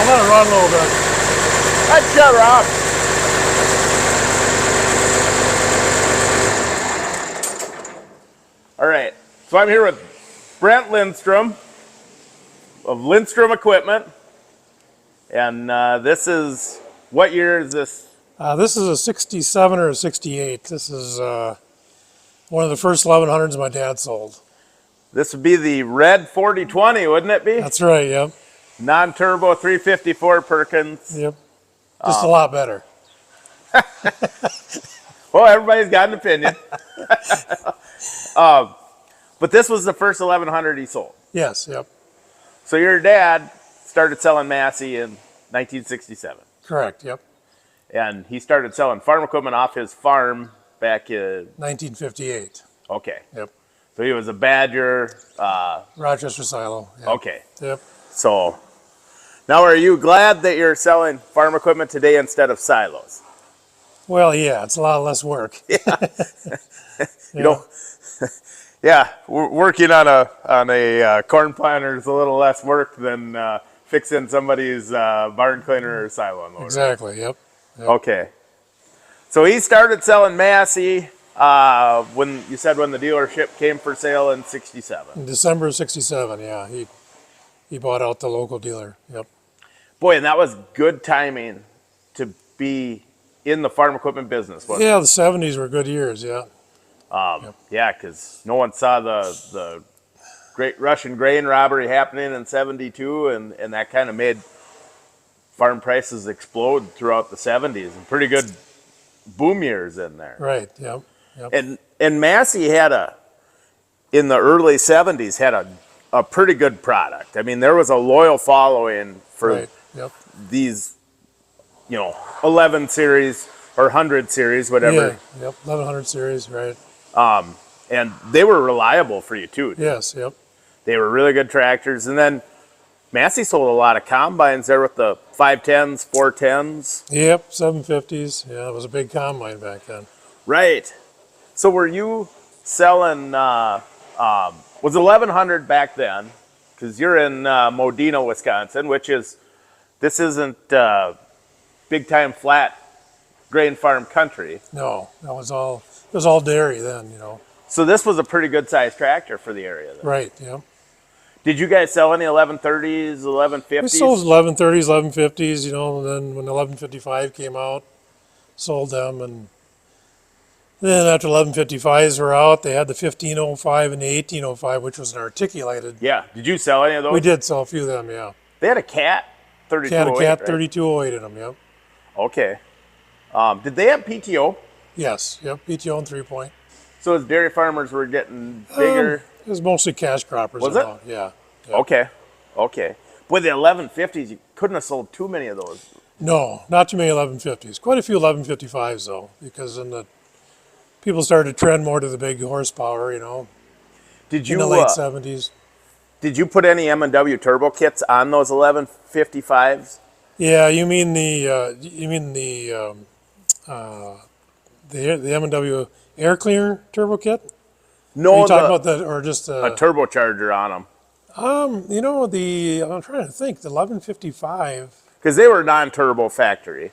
let it run a little bit. I'd shut her off. All right, so I'm here with Brent Lindstrom of Lindstrom Equipment. And this is, what year is this? This is a 67 or a 68. This is one of the first 1100s my dad sold. This would be the red 4020, wouldn't it be? That's right, yep. Non-turbo 354 Perkins. Yep. Just a lot better. Well, everybody's got an opinion. But this was the first 1100 he sold. Yes, yep. So your dad started selling Massey in 1967. Correct, yep. And he started selling farm equipment off his farm back in 1958. Okay. Yep. So he was a Badger. Rochester silo. Yep. Okay. Yep. So now are you glad that you're selling farm equipment today instead of silos? Well, yeah, it's a lot less work. Yeah. You know, yeah, working on a corn planter is a little less work than fixing somebody's barn cleaner or silo unloader. Exactly, yep. Okay. So he started selling Massey when you said when the dealership came for sale in 67. In December of 67, yeah. He bought out the local dealer, yep. Boy, and that was good timing to be in the farm equipment business, wasn't it? Yeah, the 70s were good years, yeah. Yeah, because no one saw the great Russian grain robbery happening in 72, and that kind of made farm prices explode throughout the 70s, and pretty good boom years in there. Right, yep. Yep. And Massey had in the early 70s, had a pretty good product. I mean, there was a loyal following for right. Yep. these, 11 series or 100 series, whatever. Yeah, yep, 1100 series, right. And they were reliable for you too. Yes, yep. They were really good tractors. And then Massey sold a lot of combines there with the 510s, 410s. Yep, 750s. Yeah, it was a big combine back then. Right. So were you selling, was 1100 back then, because you're in Modena, Wisconsin, this isn't big time flat grain farm country. No, it was all dairy then, So this was a pretty good sized tractor for the area then. Right, yeah. Did you guys sell any 1130s, 1150s? We sold 1130s, 1150s, and then when the 1155 came out, sold them, and then after 1155s were out, they had the 1505 and the 1805, which was an articulated. Yeah. Did you sell any of those? We did sell a few of them, yeah. They had a Cat 3208, Cat right? 3208 in them, yep. Okay. Did they have PTO? Yes, yep, PTO and 3-point. So as dairy farmers were getting bigger? It was mostly cash croppers. Was it? Yeah. Okay. Boy, the 1150s, you couldn't have sold too many of those. No, not too many 1150s. Quite a few 1155s though, because then people started to trend more to the big horsepower, Did you, in the late 70s. Did you put any M&W turbo kits on those 1155s? Yeah, you mean the M&W air cleaner turbo kit? No, Are you talking about that, or just a turbocharger on them? I'm trying to think. The 1155. Because they were non-turbo factory.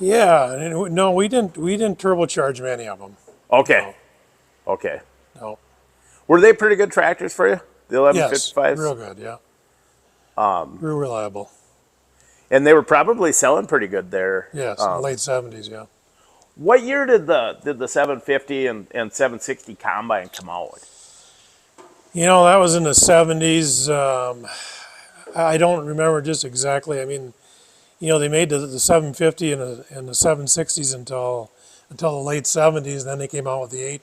Yeah, no, we didn't turbocharge many of them. Okay. No. Okay. No. Were they pretty good tractors for you? The 1155s? Yes, real good, yeah. Real reliable. And they were probably selling pretty good there. Yes, in the late 70s, yeah. What year did the 750 and 760 combine come out? That was in the 70s. I don't remember just exactly. I mean, they made the 750 and the 760s until the late 70s, and then they came out with the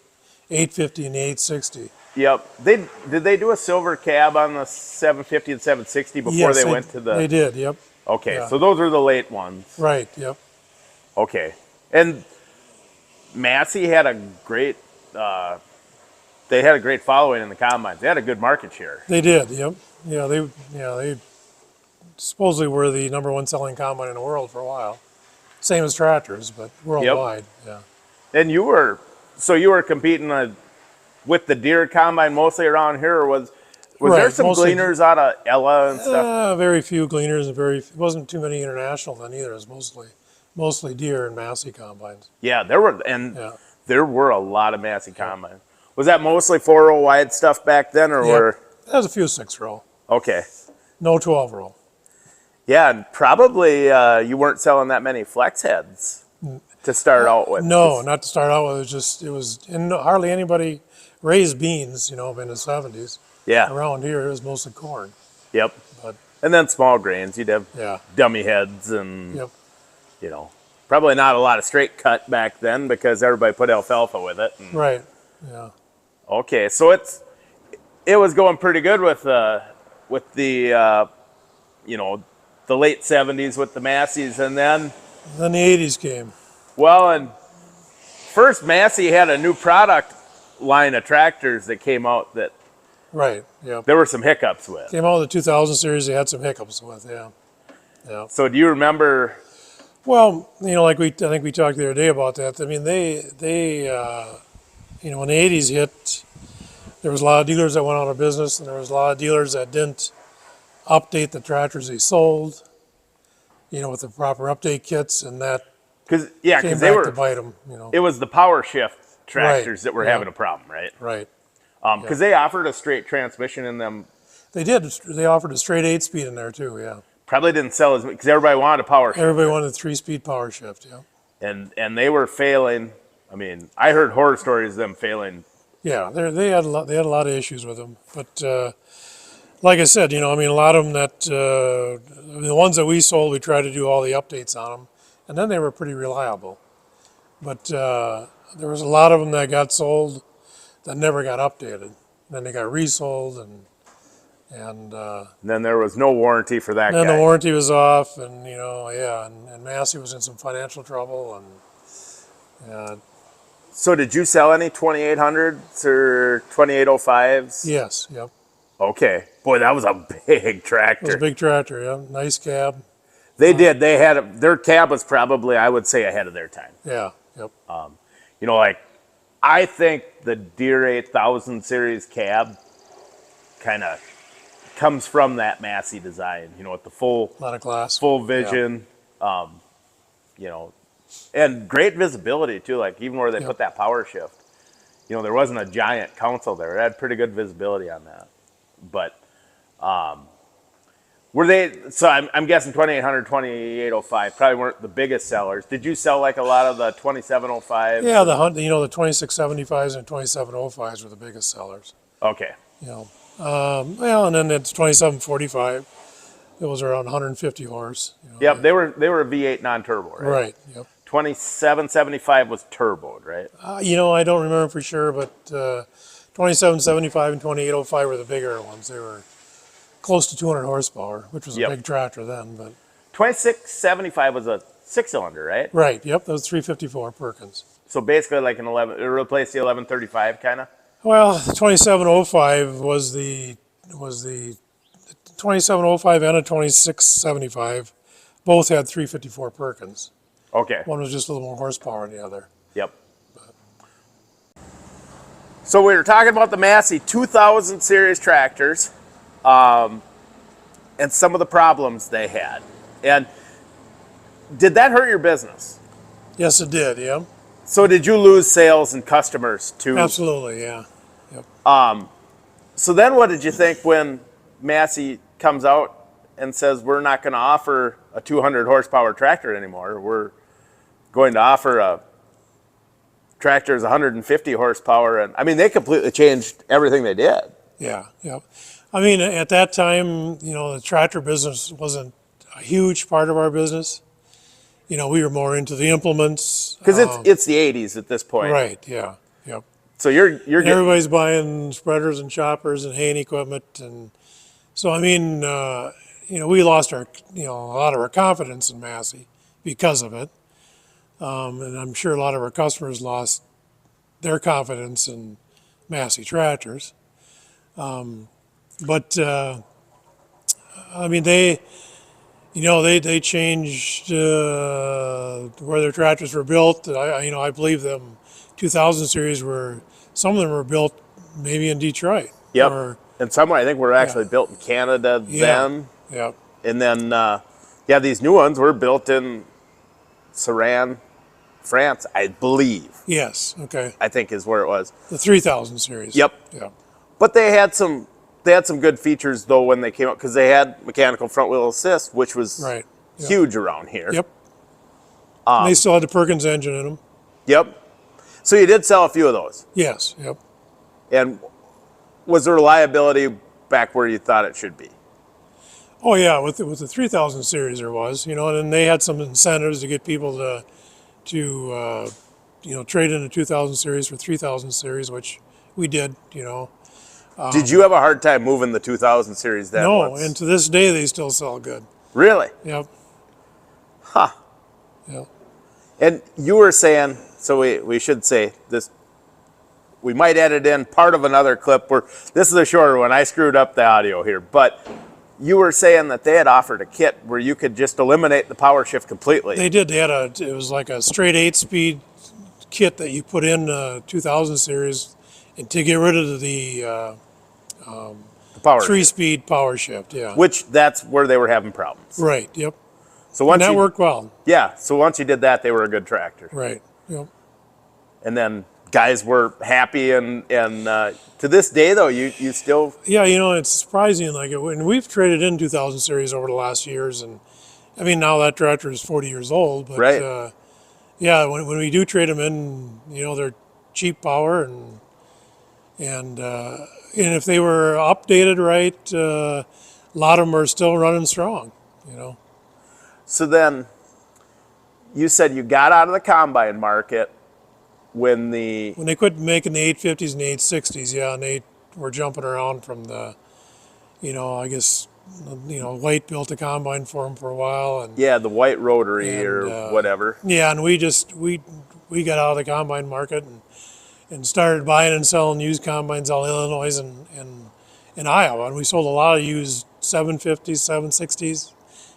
850 and the 860. Yep. Did they do a silver cab on the 750 and 760 before they went to the... They did, yep. Okay, yeah. So those are the late ones. Right, yep. Okay. And Massey had a great... they had a great following in the combines. They had a good market share. They did, yep. They supposedly were the #1 selling combine in the world for a while. Same as tractors, but worldwide, yeah. And you were competing with the Deere combine mostly around here, or Was there Right, some mostly- gleaners out of Ella and stuff? Very few gleaners and it wasn't too many international then either. It was mostly deer and Massey combines. Yeah, there were a lot of Massey combines. Was that mostly 4-row wide stuff back then, or Yep. were There was a few 6-row, okay? no 12-row. Yeah, and probably you weren't selling that many flex heads to start out with. No, not to start out with. And hardly anybody raised beans, in the 70s. Yeah. Around here, it was mostly corn. Yep. But And then small grains, you'd have yeah, dummy heads and yep, probably not a lot of straight cut back then because everybody put alfalfa with it. And, right, yeah, okay, so it was going pretty good with the the late 70s with the Masseys, and then then the 80s came. and first Massey had a new product line of tractors that came out that Right, yeah. there were some hiccups with. Came out with the 2000 series, they had some hiccups with, yeah. Yeah. So do you remember? Well, like I think we talked the other day about that. I mean, they when the 80s hit, there was a lot of dealers that went out of business, and there was a lot of dealers that didn't update the tractors they sold, with the proper update kits, and that Because came they back were. to bite them, It was the power shift tractors Right, that were yeah. having a problem, right? Right. Because they offered a straight transmission in them. They did. They offered a straight 8-speed in there, too, yeah. Probably didn't sell as much because everybody wanted a power shift. Everybody wanted a 3-speed power shift, yeah. And they were failing. I mean, I heard horror stories of them failing. Yeah, they had a lot of issues with them, but like I said, a lot of them the ones that we sold, we tried to do all the updates on them, and then they were pretty reliable. But there was a lot of them that got sold that never got updated. Then they got resold, and And then there was no warranty for that then guy. the warranty was off, and and Massey was in some financial trouble, and So did you sell any 2800s or 2805s? yes, yep, Okay. Boy, that was a big it was tractor. a big tractor, yeah, nice cab, They did. They had their cab was probably, I would say, ahead of their time. yeah, yep, I think the Deere 8000 series cab kind of comes from that Massey design, with the full a lot of glass, vision, and great visibility too. Like even where they Yep. put that power shift, there wasn't a giant console there. It had pretty good visibility on that. But were they? So I'm guessing 2800, 2805 probably weren't the biggest sellers. Did you sell like a lot of the 2705? Yeah, the 2675s and 2705s were the biggest sellers. Okay. And then it's 2745. It was around 150 horse. Yep, they were a V8 non-turbo, right? Right. Yep. 2775 was turboed, right? I don't remember for sure, but 2775 and 2805 were the bigger ones. They were close to 200 horsepower, which was a Yep. big tractor then. But 2675 was a 6-cylinder, right? right. Yep. That was 354 Perkins. So basically like an 11, it replaced the 1135 kind of? Well, the 2705 was the 2705 and a 2675. Both had 354 Perkins. Okay. One was just a little more horsepower than the other. Yep. So we were talking about the Massey 2000 series tractors and some of the problems they had. And did that hurt your business? Yes, it did. Yeah. So did you lose sales and customers too? Absolutely. Yeah. Yep. So then what did you think when Massey comes out and says, we're not going to offer a 200 horsepower tractor anymore. We're going to offer a tractor as 150 horsepower. And I mean, they completely changed everything they did. Yeah. Yep. I mean, at that time, the tractor business wasn't a huge part of our business. We were more into the implements. Because it's the 80s at this point. Right. Yeah. Yep. So you're And getting, everybody's buying spreaders and choppers and haying equipment, and so I mean, we lost a lot of our confidence in Massey because of it, and I'm sure a lot of our customers lost their confidence in Massey tractors. But I mean, they changed where their tractors were built. I believe them 2000 series some of them were built maybe in Detroit. yep. Or and some I think were actually built in Canada then. Yeah. And then, these new ones were built in Saran, France, I believe. Yes. Okay. I think is where it was. The 3000 series. Yep. Yeah. But they had some good features though when they came out, because they had mechanical front wheel assist, which was Right. Yep. huge around here. Yep. And they still had the Perkins engine in them. Yep. So you did sell a few of those. Yes. Yep. And was the reliability back where you thought it should be? Oh yeah, with the 3000 series there was, and then they had some incentives to get people to trade in the 2000 series for 3000 series, which we did. Did you have a hard time moving the 2000 series then? No, and to this day they still sell good. Really? Yep. Huh. Yep. And you were saying, so we should say this, we might edit in part of another clip where, this is a shorter one, I screwed up the audio here, but you were saying that they had offered a kit where you could just eliminate the power shift completely. They did. They had it was like a straight 8-speed kit that you put in 2000 series, and to get rid of the power 3-speed power shift. Yeah. Which that's where they were having problems. Right. Yep. So once and that worked well. Yeah. So once you did that, they were a good tractor. Right. Yep. And then guys were happy, and to this day though, you still. Yeah, it's surprising. Like when we've traded in 2000 series over the last years, and I mean now that tractor is 40 years old, but right. Yeah, when we do trade them in, they're cheap power, and if they were updated right, a lot of them are still running strong. So then, you said you got out of the combine market when they quit making the 850s and the 860s, yeah, and they were jumping around from the, I guess, White built a combine for them for a while, and the white rotary or whatever. Yeah, and we got out of the combine market and started buying and selling used combines all in Illinois and Iowa, and we sold a lot of used 750s, 760s,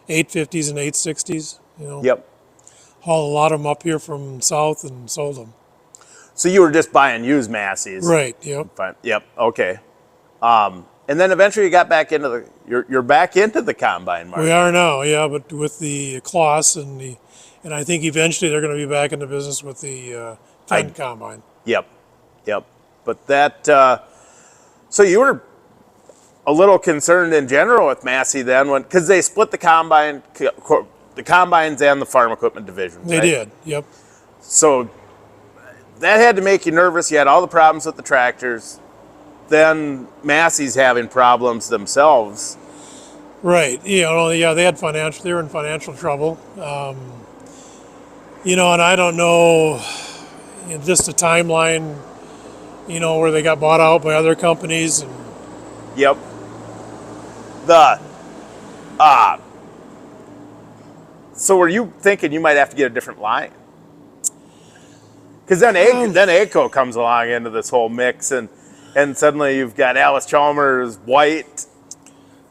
850s, and 860s. Yep. Hauled a lot of them up here from south and sold them. So you were just buying used Masseys. Right. Yep. Fine. Yep. Okay. And then eventually you got back into you're back into the combine market. We are now, yeah, but with the Kloss and I think eventually they're going to be back in the business with the Fendt combine. Yep. But that, so you were a little concerned in general with Massey then, because they split the combines and the farm equipment divisions. They did. Yep. So that had to make you nervous. You had all the problems with the tractors. Then Massey's having problems themselves. Right. They were in financial trouble. And I don't know, just the timeline, where they got bought out by other companies. And yep. So were you thinking you might have to get a different line? Because then Agco comes along into this whole mix, and suddenly you've got Alice Chalmers, White.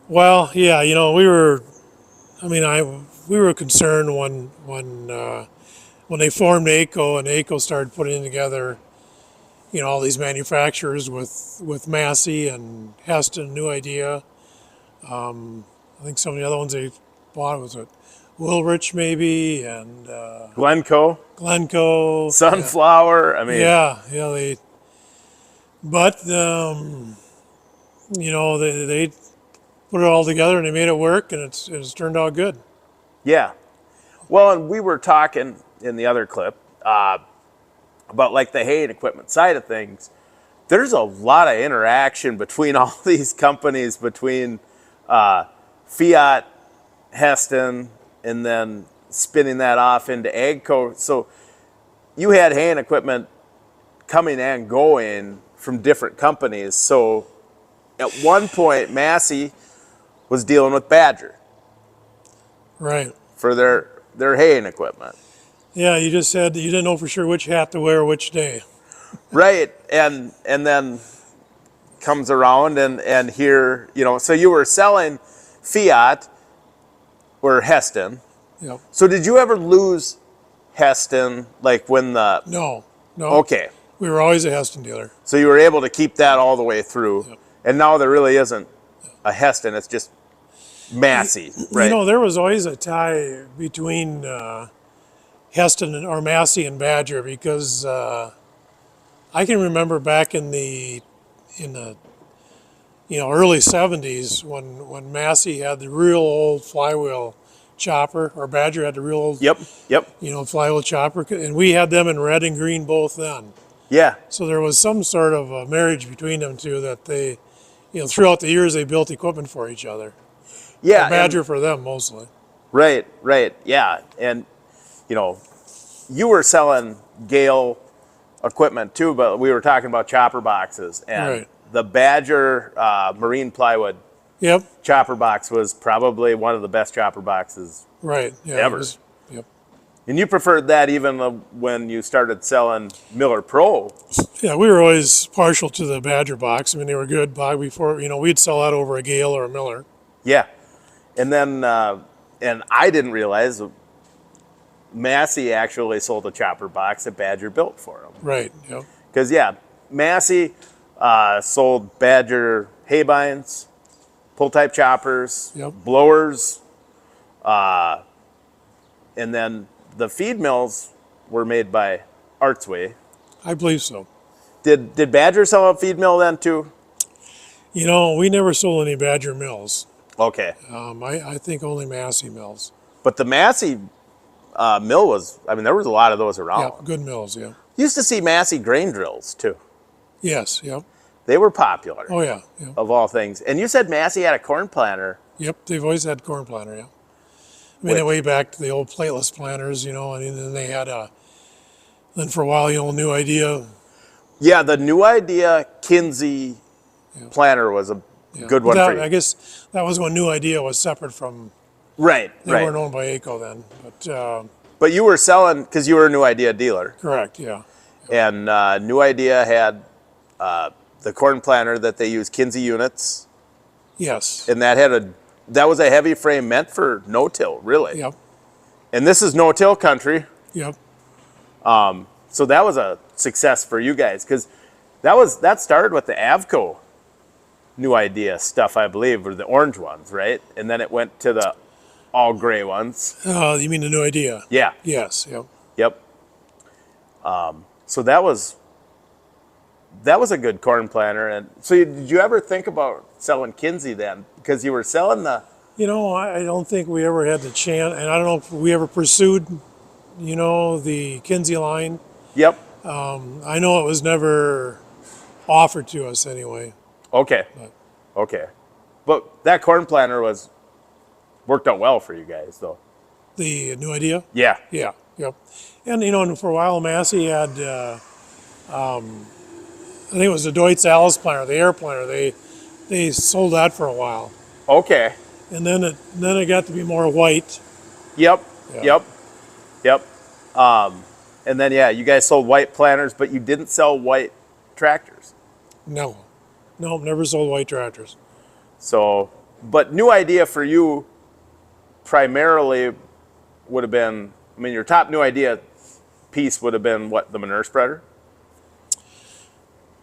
Well, yeah, we were concerned when they formed Agco, and Agco started putting together, all these manufacturers with Massey and Heston, New Idea. I think some of the other ones they bought was Wilrich maybe, and Glencoe, Sunflower. Yeah. But they put it all together and they made it work, and it's turned out good. Yeah. Well, and we were talking in the other clip about like the hay and equipment side of things. There's a lot of interaction between all these companies, between Fiat, Heston, and then spinning that off into Agco. So you had hay and equipment coming and going from different companies. So at one point, Massey was dealing with Badger. Right. For their hay and equipment. Yeah, you just said that you didn't know for sure which hat to wear which day. Right, and then comes around and here, so you were selling Fiat or Heston. Yep. So did you ever lose Heston, like when the... No. Okay. We were always a Heston dealer. So you were able to keep that all the way through. Yep. And now there really isn't a Heston, it's just Massey, right? You know, there was always a tie between Heston or Massey and Badger because I can remember back in the early '70s when Massey had the real old flywheel chopper, or Badger had the real old Yep, yep, flywheel chopper, and we had them in red and green both then. yeah, So there was some sort of a marriage between them two that they, throughout the years they built equipment for each other. yeah. Badger for them mostly. Right, yeah. And, you were selling Gale equipment too, but we were talking about chopper boxes. And Right. the Badger marine plywood Yep. chopper box was probably one of the best chopper boxes. Right. Yeah. Ever. Yep. And you preferred that even when you started selling Miller Pro. Yeah, we were always partial to the Badger box. I mean, they were good. Before, we'd sell that over a Gale or a Miller. Yeah. And then, and I didn't realize Massey actually sold a chopper box that Badger built for them. Right. Yep. Because, yeah, Massey sold Badger haybines, pull-type choppers, Yep. blowers, and then the feed mills were made by Artsway. I believe so. Did Badger sell a feed mill then too? We never sold any Badger mills. Okay. I think only Massey mills. But the Massey mill was, there was a lot of those around. Yeah, good mills. Yeah. Used to see Massey grain drills too. Yes. Yep. They were popular, Oh yeah. Yep. of all things. And you said Massey had a corn planter. Yep. They've always had corn planter. Yeah. Way back to the old plateless planters, and then they had then for a while, New Idea. Yeah, the New Idea Kinsey planter was a good one for you. I guess that was when New Idea was separate from. Right, They right. weren't owned by Agco then, but But you were selling, because you were a New Idea dealer. correct. Yeah. And New Idea had the corn planter that they use Kinsey units. Yes. And that was a heavy frame meant for no-till, really. Yep. And this is no-till country. Yep. So that was a success for you guys, because that started with the Avco New Idea stuff, I believe, or the orange ones, right? And then it went to the all gray ones. You mean the New Idea? Yeah. Yes. Yep. Yep. So that was a good corn planter. And so did you ever think about selling Kinsey then? Because you were selling the... I don't think we ever had the chance, and I don't know if we ever pursued, the Kinsey line. Yep. I know it was never offered to us anyway. Okay. Okay. But that corn planter worked out well for you guys, though. The New Idea? Yeah. Yeah. Yep. And, and for a while, Massey had, I think it was the Deutz Alice planter, the air planter. They sold that for a while. Okay. And then it got to be more white. Yep. Yeah. Yep. And then, you guys sold white planters, but you didn't sell white tractors. No, never sold white tractors. So, but New Idea for you primarily would have been, your top New Idea piece would have been what, the manure spreader?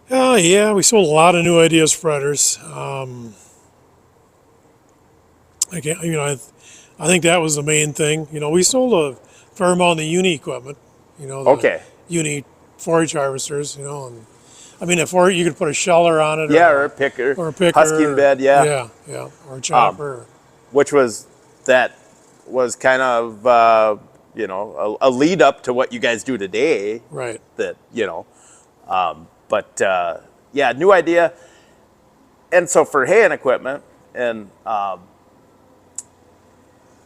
Yeah, we sold a lot of New Idea spreaders. I think that was the main thing. We sold a fair amount of the uni equipment. The uni forage harvesters. And you could put a sheller on it. Yeah, or a picker. Or a picker. Husking bed, yeah. Yeah, or a chopper. Which was kind of, a lead up to what you guys do today. Right. That, New Idea. And so for haying equipment, and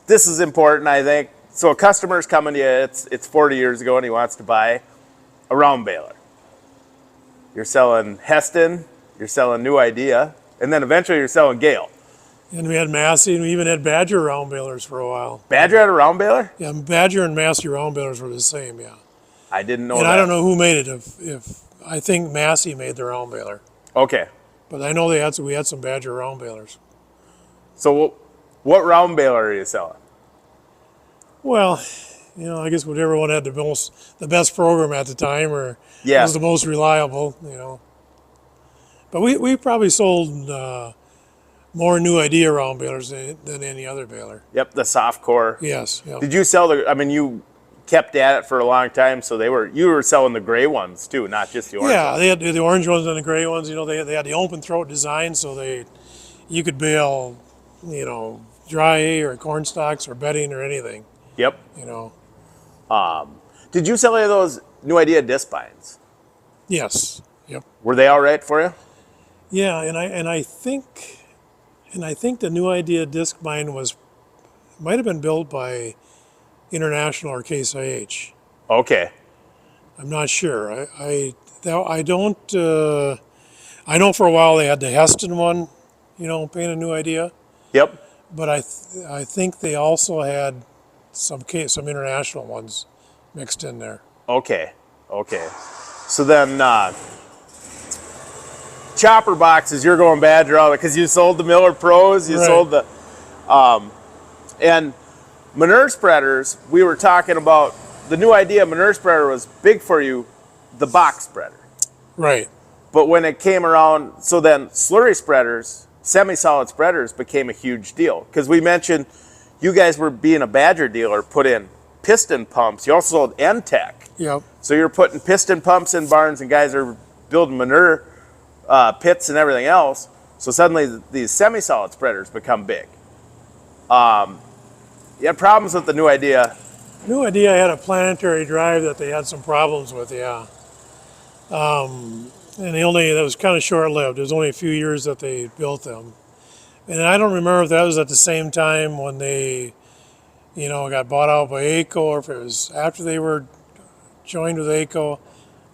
this is important, I think. So a customer's coming to you, it's 40 years ago, and he wants to buy a round baler. You're selling Heston, you're selling New Idea, and then eventually you're selling Gale. And we had Massey, and we even had Badger round balers for a while. Badger had a round baler? Yeah, Badger and Massey round balers were the same, yeah. I didn't know and that. I don't know who made it. If I think Massey made the round baler. Okay. But I know we had some Badger round balers. So what round baler are you selling? Well, I guess whatever one had the best program at the time, or Yeah. was the most reliable, But we probably sold more new idea round balers than any other baler. Yep, the soft core. Yes. Yep. Did you sell the? I mean, you kept at it for a long time, so you were selling the gray ones too, not just the orange. Yeah, ones. they had the orange ones and the gray ones. They had the open throat design, so you could bale, dry hay or corn stalks or bedding or anything. Yep. Did you sell any of those new idea disc binds? Yes. Yep. Were they all right for you? Yeah, and I think the new idea disc bind might have been built by International or Case IH. Okay. I'm not sure. I don't. I know for a while they had the Heston one, Paint a New Idea. Yep. But I think they also had some international ones mixed in there. Okay. So then, chopper boxes, you're going Badger all because you sold the Miller Pros, you Right. sold the, and manure spreaders. We were talking about the new idea. Manure spreader was big for you, the box spreader. Right. But when it came around, so then slurry spreaders, semi-solid spreaders became a huge deal because we mentioned you guys were being a Badger dealer, put in piston pumps. You also sold N-Tech. Yep. So you're putting piston pumps in barns and guys are building manure pits and everything else. So suddenly these semi-solid spreaders become big. You had problems with the new idea. New Idea had a planetary drive that they had some problems with, yeah. And that was kind of short-lived. It was only a few years that they built them. And I don't remember if that was at the same time when they, got bought out by Agco or if it was after they were joined with Agco.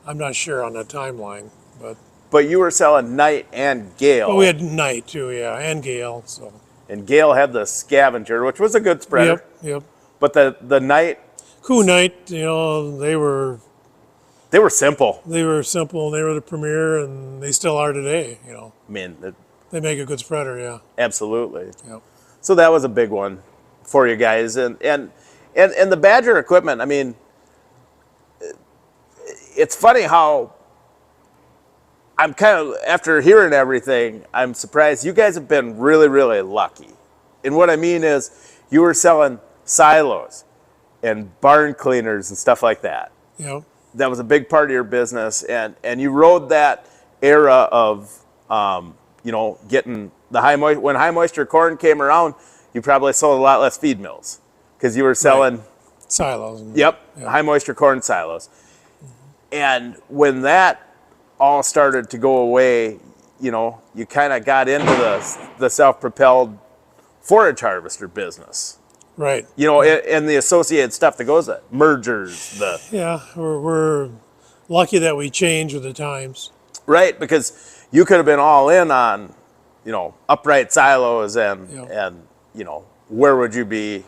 I'm not sure on the timeline, But you were selling Knight and Gale. But we had Knight too, yeah, and Gale. So. And Gale had the Scavenger, which was a good spreader. Yep. But the Knight. Knight, they were simple. They were simple, and they were the premier, and they still are today. I mean, They make a good spreader, yeah. absolutely. Yep. So that was a big one for you guys, and the Badger equipment. I mean, it's funny how I'm kind of, after hearing everything, I'm surprised. You guys have been really, really lucky. And what I mean is, you were selling silos and barn cleaners and stuff like that. Yep. That was a big part of your business, and you rode that era of getting the when high moisture corn came around. You probably sold a lot less feed mills because you were selling silos. High moisture corn silos. And when that all started to go away, you kind of got into the self-propelled forage harvester business. Right. And the associated stuff that goes with it, mergers, Yeah, we're lucky that we change with the times. Right, because you could have been all in on, upright silos and where would you be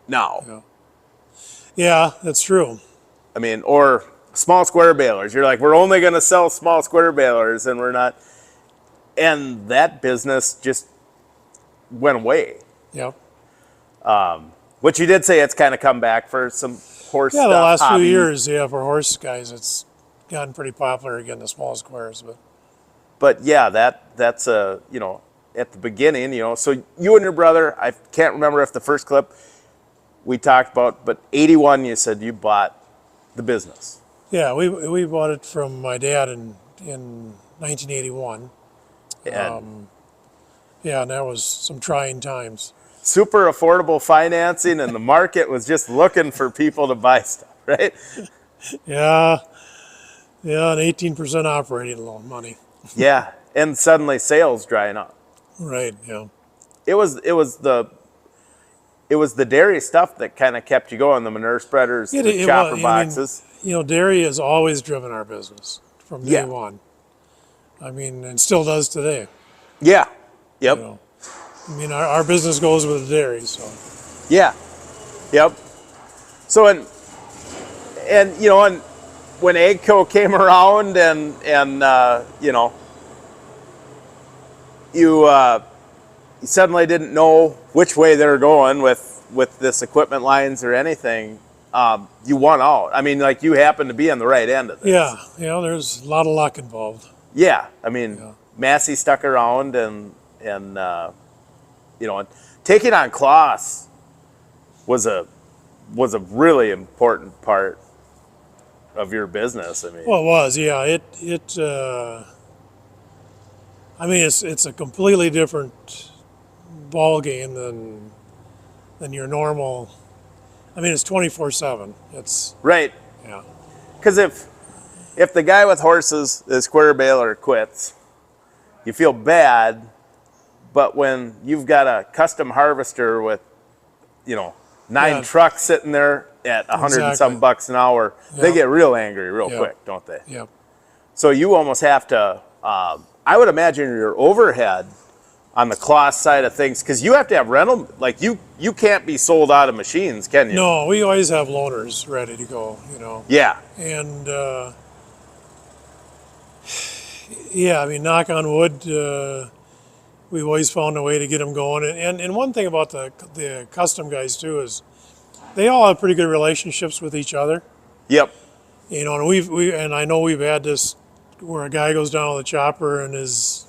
now? Yeah, that's true. I mean, or small square balers. You're like, we're only going to sell small square balers, and we're not. And that business just went away. Yep. Which you did say it's kind of come back for some horse stuff. Yeah, the last hobby. few years, for horse guys, it's gotten pretty popular again, the small squares. But yeah, that's at the beginning, so you and your brother, I can't remember if the first clip we talked about, but 81, you said you bought the business. Yeah, we bought it from my dad in 1981. And and that was some trying times. super affordable financing, and the market was just looking for people to buy stuff, right? Yeah, and 18% operating loan money. Yeah, and suddenly sales drying up. Right, yeah. It was the dairy stuff that kind of kept you going, the manure spreaders, the chopper boxes. Dairy has always driven our business from day Yeah. one. I mean, and still does today. Yeah. Yep. Our business goes with the dairy, so. Yeah. Yep. So and when Agco came around and you suddenly didn't know which way they were going with this equipment lines or anything, you won out. I mean, like, you happened to be on the right end of this. Yeah, there's a lot of luck involved. Yeah. I mean, Massey stuck around, and taking on Kloss was a really important part of your business. I mean, Well, it was, yeah. I mean, it's a completely different ball game than your normal. I mean, it's 24/7. It's right? yeah, Because if the guy with horses, the square baler, quits, you feel bad. But when you've got a custom harvester with, 9 Yeah. trucks sitting there at 100 and some Exactly. bucks an hour, they Yeah. get real angry real Yeah. quick, don't they? Yep. So you almost have to. I would imagine your overhead on the Kloss side of things, because you have to have rental. Like you can't be sold out of machines, can you? No, we always have loaners ready to go. Yeah. And yeah, I mean, knock on wood, we've always found a way to get them going. And one thing about the custom guys too is they all have pretty good relationships with each other. Yep. And and I know we've had this where a guy goes down with a chopper and his,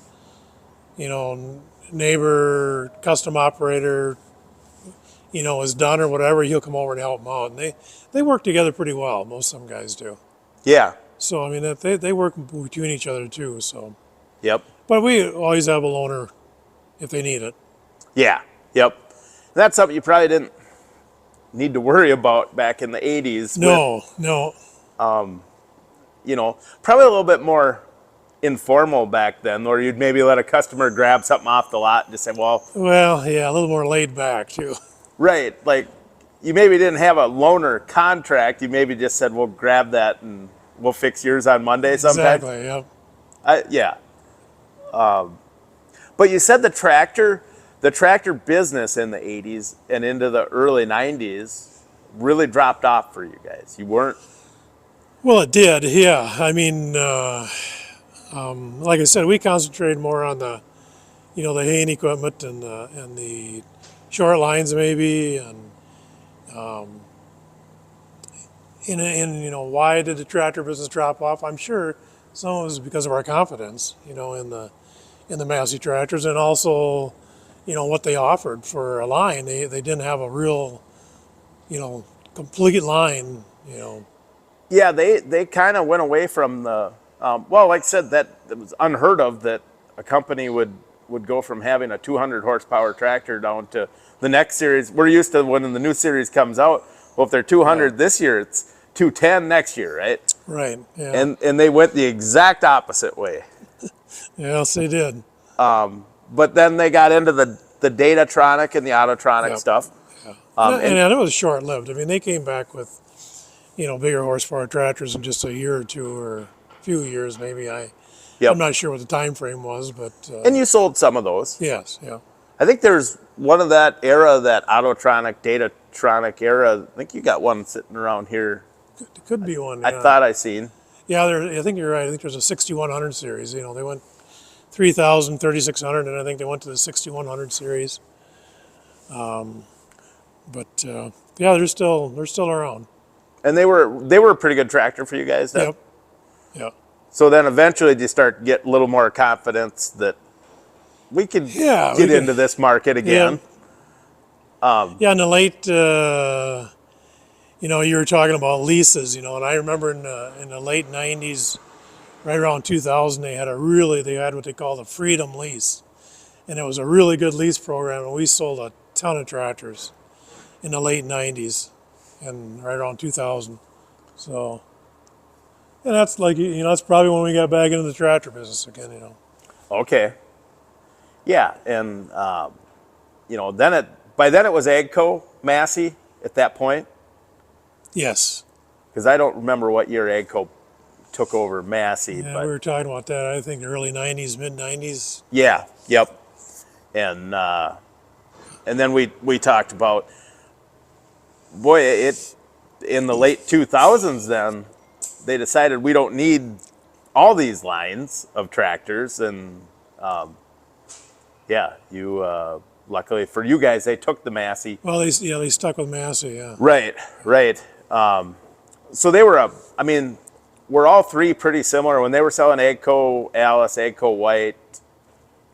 neighbor custom operator, is done or whatever. He'll come over and help them out, and they work together pretty well. Most of them guys do. Yeah. So I mean, they work between each other too. So, Yep. but we always have a loaner if they need it. Yeah. Yep. That's something you probably didn't need to worry about back in the 80s. No. Probably a little bit more informal back then, or you'd maybe let a customer grab something off the lot and just say, well, Well, yeah, a little more laid back too. right, like you maybe didn't have a loaner contract. You maybe just said, we'll grab that and we'll fix yours on Monday sometime. Exactly. Yep. Yeah. But you said the tractor business in the 80s and into the early 90s really dropped off for you guys. You weren't. Well, it did. Yeah. I mean, like I said, we concentrated more on the haying equipment and the short lines maybe, and why did the tractor business drop off? I'm sure some of it was because of our confidence, in the Massey tractors, and also, what they offered for a line. They didn't have a real, complete line, Yeah, they kind of went away from the. Well, like I said, that it was unheard of that a company would go from having a 200 horsepower tractor down to the next series. We're used to when the new series comes out. Well, if they're 200 this year, it's 210 next year, right? Right. Yeah. And they went the exact opposite way. Yes, they did. But then they got into the Datatronic and the Autotronic Yep. stuff. And it was short lived. I mean, they came back with, bigger horsepower tractors in just a year or two, or a few years maybe. Yep. I'm not sure what the time frame was, but And you sold some of those. yes, yeah. I think there's one of that era, that Autotronic, Datatronic era. I think you got one sitting around here. It could be one. I Yeah. thought I seen. Yeah, I think you're right. I think there's a 6100 series. They went 3000, 3600, and I think they went to the 6100 series. But yeah, they're still around. And they were a pretty good tractor for you guys then. Yep. Yeah. So then eventually you start to get a little more confidence that we could Yeah, get into this market again. Yeah, in the late, you were talking about leases, and I remember in the late 90s, right around 2000, they had what they called a freedom lease. And it was a really good lease program, and we sold a ton of tractors in the late 90s and right around 2000. So, and that's that's probably when we got back into the tractor business again, Okay. Yeah, and by then it was Agco, Massey at that point, Yes. because I don't remember what year Agco took over Massey. Yeah, but we were talking about that, I think, early 90s, mid 90s. yeah, yep. And then we talked about, boy, it in the late 2000s. Then they decided we don't need all these lines of tractors, and yeah, you luckily for you guys, they took the Massey. Well, they stuck with Massey, yeah. Right. So they were we're all three pretty similar when they were selling Agco Alice, Agco White.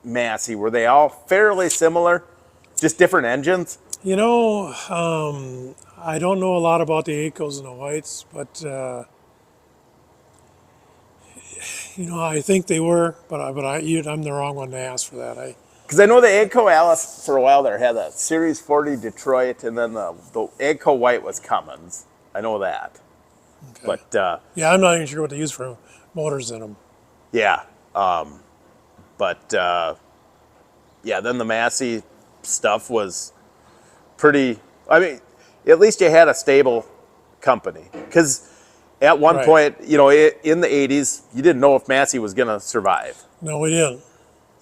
Massey? Were they all fairly similar, just different engines? You know, I don't know a lot about the Acos and the Whites, but you know, I think they were. I'm the wrong one to ask for that. Because I know the Agco Alice for a while there had a Series 40 Detroit, and then the Agco White was Cummins. I know that. Okay. But yeah, I'm not even sure what they use for motors in them. yeah, yeah. Then the Massey stuff was pretty. I mean, at least you had a stable company. Because at one Right. point, you know, in the '80s, you didn't know if Massey was going to survive. No, we didn't.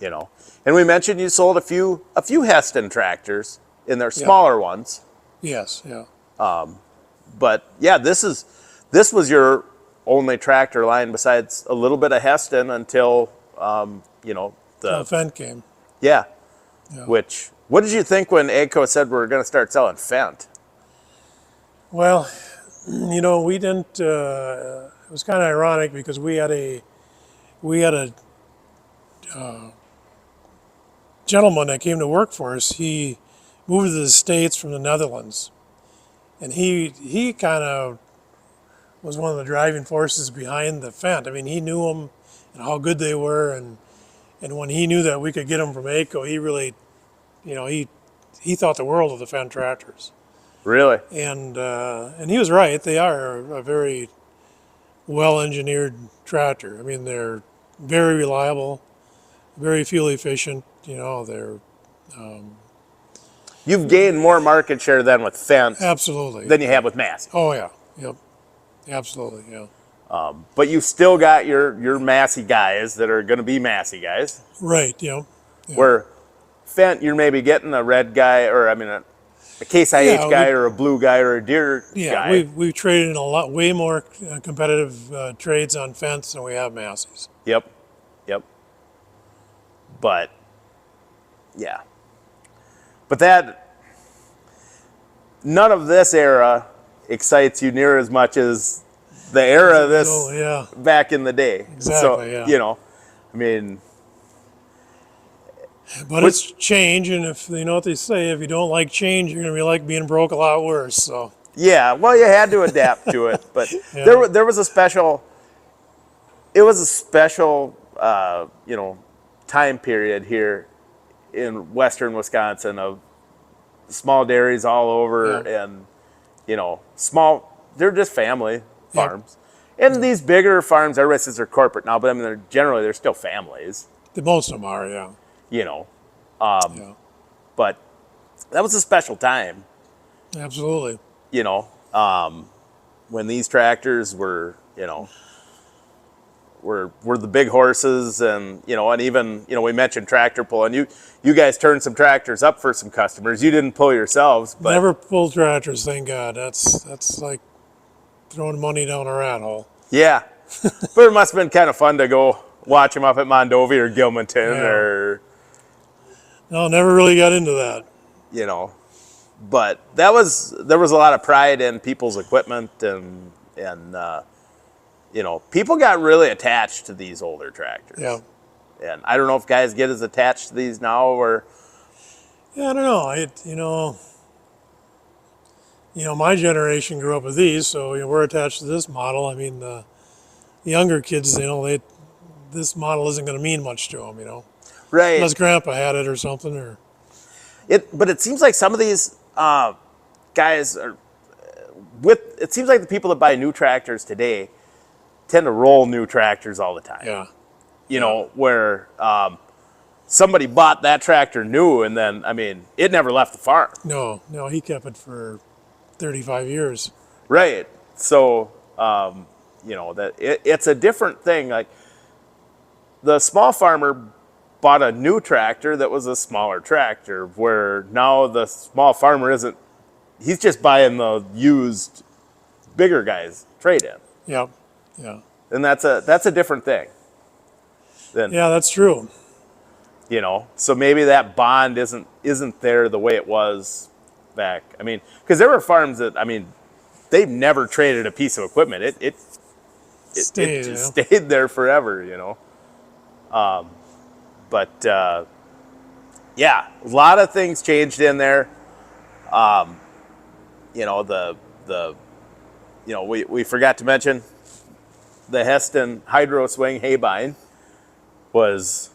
You know, and we mentioned you sold a few Heston tractors in their smaller ones. Yes, yeah. But yeah, this was your only tractor line besides a little bit of Heston until you know The Fendt came. yeah. Yeah. Which what did you think when Agco said we're going to start selling Fendt? Well, you know, we didn't. It was kind of ironic because we had a gentleman that came to work for us. He moved to the States from the Netherlands, and he kind of was one of the driving forces behind the Fendt. I mean, he knew them and how good they were, and when he knew that we could get them from Agco, he really, you know, he thought the world of the Fendt tractors. Really? And he was right. They are a very well-engineered tractor. I mean, they're very reliable, very fuel efficient. You know, they're You've gained more market share than with Fendt absolutely. than you have with Massey. Oh yeah, yep, absolutely, yeah. But you've still got your Massey guys that are going to be Massey guys. Right, yeah. Where Fendt, you're maybe getting a red guy, or I mean a Case IH Yeah, guy, or a blue guy, or a Deere Yeah, guy. we've traded in way more competitive trades on Fendts than we have Masseys. Yep. But yeah. But none of this era excites you near as much as the era of this Oh yeah, back in the day. Exactly, So, yeah. you know, I mean, but it's change, and if you know what they say, if you don't like change, you're gonna be like being broke a lot worse. So yeah, well, you had to adapt to it. But Yeah. there was a special, it was a special, you know, time period here in western Wisconsin of small dairies all over, Yeah. and you know, they're just family farms. And these bigger farms, everybody says they're corporate now, but I mean, they're still families, the most of them are, yeah. you know. Yeah, But that was a special time, absolutely. you know, when these tractors were, you know, were the big horses, and you know, and even, you know, we mentioned tractor pulling. You guys turned some tractors up for some customers. You didn't pull yourselves, but Never pulled tractors, thank God. That's like throwing money down a rat hole. yeah. But it must have been kind of fun to go watch them up at Mondovi or Gilmanton, Yeah. or No, never really got into that. you know. But there was a lot of pride in people's equipment, and you know, people got really attached to these older tractors. Yeah. And I don't know if guys get as attached to these now, or Yeah, I don't know. My generation grew up with these, so you know, we're attached to this model. I mean, the younger kids, you know, this model isn't going to mean much to them, you know, right. unless Grandpa had it or something. Or But it seems like some of these guys are it seems like the people that buy new tractors today tend to roll new tractors all the time. yeah, You know, where somebody bought that tractor new, and then, I mean, it never left the farm. no, he kept it for 35 years. Right. So, you know, that it's a different thing. Like, the small farmer bought a new tractor that was a smaller tractor, where now the small farmer he's just buying the used bigger guys trade-in. Yeah, yeah, And that's a different thing. Then, yeah. That's true. you know, so maybe that bond isn't there the way it was back. I mean, because there were farms that, I mean, they've never traded a piece of equipment. It Stayed, just stayed there forever, you know. But yeah, a lot of things changed in there. You know, we forgot to mention the Heston Hydro Swing Haybine was,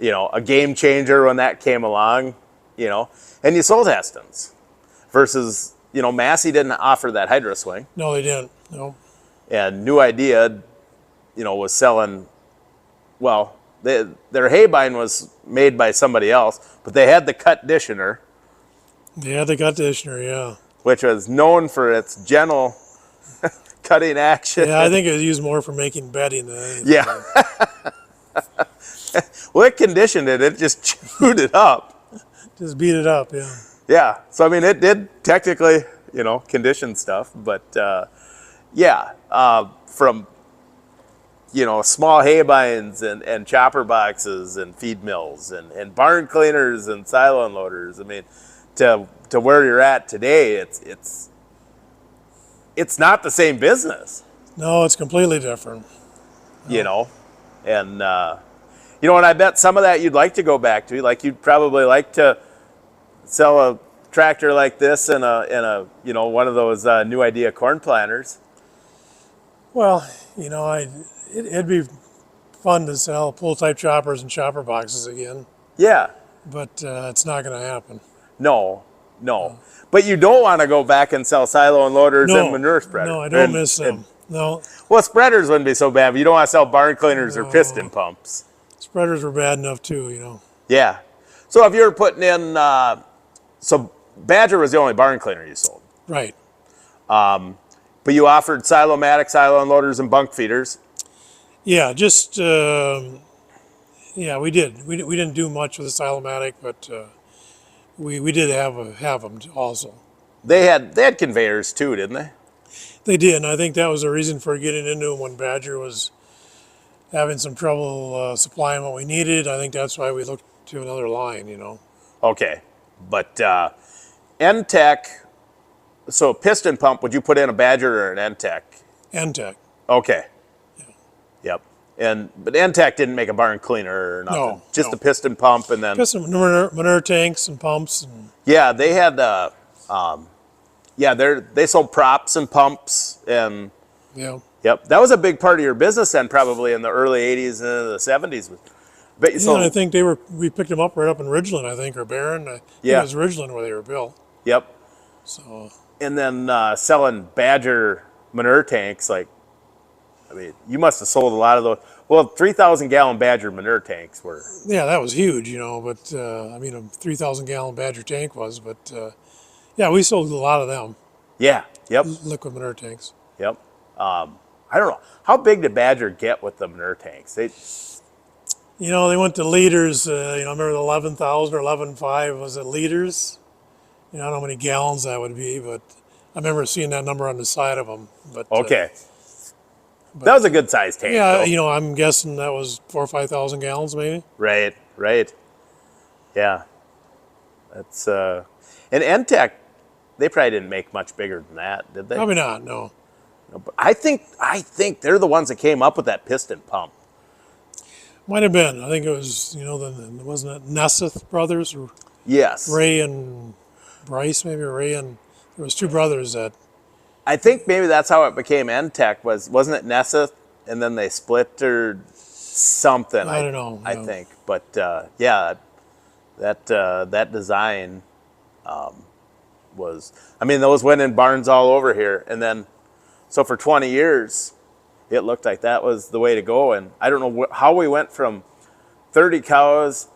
a game changer when that came along, and you sold Hestons versus, Massey didn't offer that Hydro Swing, No, they didn't. No. and New Idea, was selling, well, their Haybine was made by somebody else, but they had the cut conditioner, Yeah, they got conditioner, yeah. which was known for its gentle cutting action. Yeah, I think it was used more for making bedding than anything. Yeah. Well, it conditioned it. It just chewed it up. Just beat it up, yeah. Yeah. So, I mean, it did technically, condition stuff. But, from, small haybines and chopper boxes and feed mills and barn cleaners and silo unloaders. I mean, to where you're at today, it's not the same business. No, it's completely different. And and I bet some of that you'd like to go back to. Like, you'd probably like to sell a tractor like this in a one of those New Idea corn planters. Well, it'd be fun to sell pull-type choppers and chopper boxes again, Yeah. but it's not going to happen. No. But you don't want to go back and sell silo unloaders and manure spreaders. No, I don't miss them. No, Well, spreaders wouldn't be so bad, but you don't want to sell barn cleaners or piston pumps. spreaders were bad enough too, Yeah. So if you were putting in, so Badger was the only barn cleaner you sold, Right. but you offered Silomatic, silo unloaders, and bunk feeders. Yeah, just we did. We didn't do much with the Silomatic, but we did have them also. They had conveyors too, didn't they? They did, and I think that was the reason for getting into them when Badger was having some trouble supplying what we needed. I think that's why we looked to another line. Okay, but N-Tech. So piston pump, would you put in a Badger or an N-Tech? N-Tech. Okay. Yep. But N-Tech didn't make a barn cleaner or nothing. No, Just no. the piston pump and then. Piston manure tanks and pumps and Yeah, they had they sold props and pumps and. Yep, that was a big part of your business then, probably in the early '80s and the '70s. But you sold. I think we picked them up right up in Ridgeland, I think, or Barron. I think it was Ridgeland where they were built. Yep. So. And then selling Badger manure tanks, you must have sold a lot of those. Well, 3,000-gallon Badger manure tanks were. Yeah, that was huge, but a 3,000-gallon Badger tank was, but we sold a lot of them. Yeah. Yep. Liquid manure tanks. Yep. I don't know. How big did Badger get with the manure tanks? They went to liters. I remember the 11,000 or 11,500 was it liters? I don't know how many gallons that would be, but I remember seeing that number on the side of them. But okay. That was a good sized tank. Yeah, though. I'm guessing that was 4,000 or 5,000 gallons maybe. Right. Yeah. That's and N-Tech, they probably didn't make much bigger than that, did they? Probably not. No. No, but I think they're the ones that came up with that piston pump. Might have been. I think it was. Wasn't it Nesseth brothers or Yes. Ray and Bryce, maybe Ray and there was two brothers that. I think maybe that's how it became N-Tech. Wasn't it Nesseth, and then they split or something? I don't know. I think, but that design was. Those went in barns all over here, and then so for 20 years, it looked like that was the way to go. And I don't know how we went from 30 cows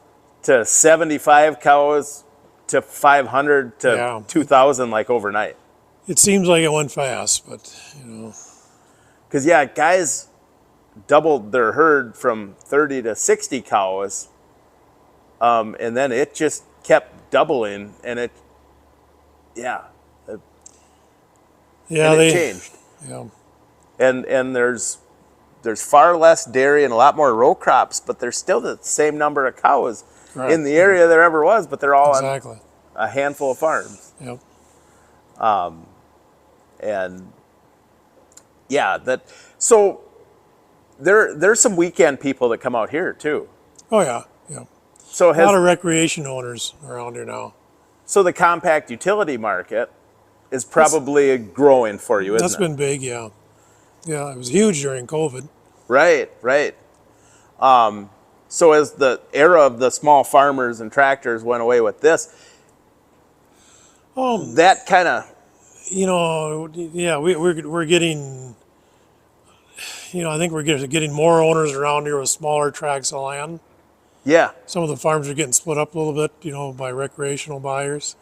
to 75 cows to 500 to 2,000 like overnight. It seems like it went fast, but Because guys doubled their herd from 30 to 60 cows, and then it just kept doubling, and it changed. Yeah. And there's far less dairy and a lot more row crops, but there's still the same number of cows in the area there ever was, but they're all on a handful of farms. Yep. So there's some weekend people that come out here too. Oh yeah. Yeah. So A lot has of recreation owners around here now. so the compact utility market is That's, probably growing for you, isn't that's it? been big, yeah. Yeah, it was huge during COVID. Right, right. So as the era of the small farmers and tractors went away with this, Um, that kind of yeah, we're getting, I think we're getting more owners around here with smaller tracts of land. yeah, Some of the farms are getting split up a little bit, by recreational buyers.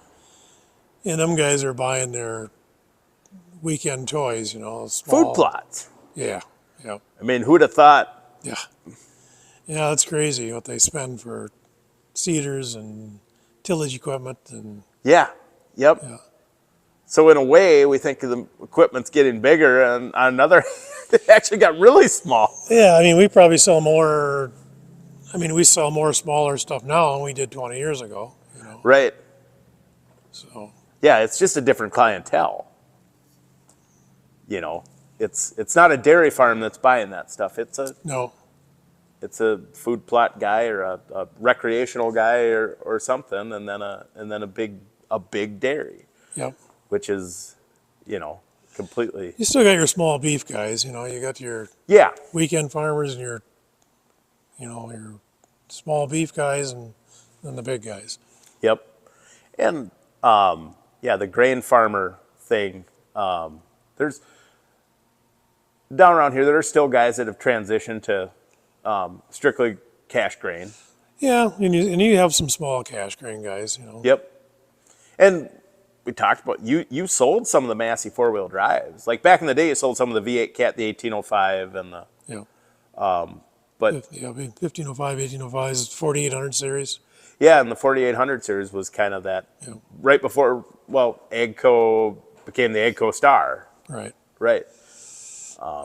And them guys are buying their weekend toys, food small. plots. Yeah, yeah, I mean, who'd have thought? yeah. Yeah, that's crazy what they spend for seeders and tillage equipment and Yeah, yep. yeah. So in a way, we think the equipment's getting bigger, and on another, it actually got really small. Yeah, I mean, we probably sell more. I mean, we sell more smaller stuff now than we did 20 years ago. Right. So Yeah, it's just a different clientele. You know, it's not a dairy farm that's buying that stuff. no, It's a food plot guy or a recreational guy or something, and then a big dairy, yep. which is, completely. You still got your small beef guys. You got your Yeah. weekend farmers and your small beef guys and then the big guys. Yep. And yeah, the grain farmer thing. There's down around here. There are still guys that have transitioned to strictly cash grain. Yeah, and you have some small cash grain guys. Yep. And we talked about you sold some of the Massey 4-wheel drives. Like back in the day, you sold some of the V8 Cat, the 1805, and the Yeah. but Yeah, I mean, 1505, 1805 is 4800 series. yeah, and the 4800 series was kind of that Yeah, right before. Well, Agco became the Agco Star. right. Right.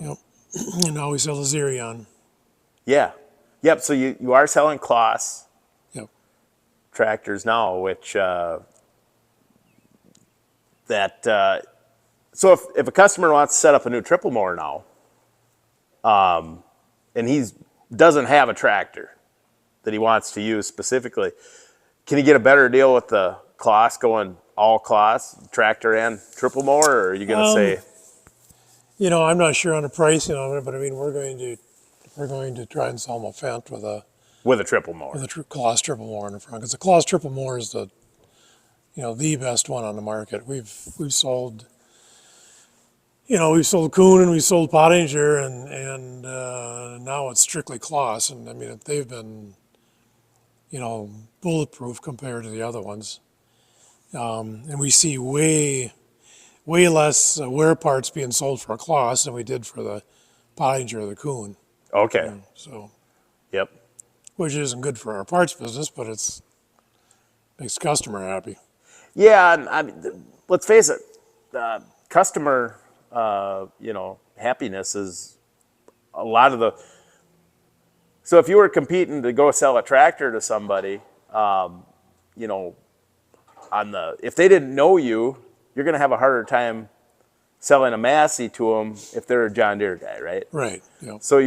Yep. And now we sell the Xerion. Yeah. Yep. So you are selling Kloss Yep. tractors now, which so if a customer wants to set up a new triple mower now, and he doesn't have a tractor that he wants to use specifically, can he get a better deal with the Kloss going all Kloss, tractor and triple mower, or are you going to say? I'm not sure on the pricing of it, but I mean, we're going to try and sell them a Fendt With a triple mower. with a Claas triple mower in the front, because the Claas triple mower is the best one on the market. We've sold, we've sold Kuhn and we sold Pottinger, and now it's strictly Claas, and I mean they've been, bulletproof compared to the other ones, and we see way less wear parts being sold for a Claas than we did for the Pottinger or the Kuhn. Okay. So, Yep. which isn't good for our parts business, but makes the customer happy. Yeah, and I mean, let's face it, customer, happiness is a lot of the. So if you were competing to go sell a tractor to somebody, if they didn't know you, you're going to have a harder time selling a Massey to them if they're a John Deere guy, right? Right. Yeah. So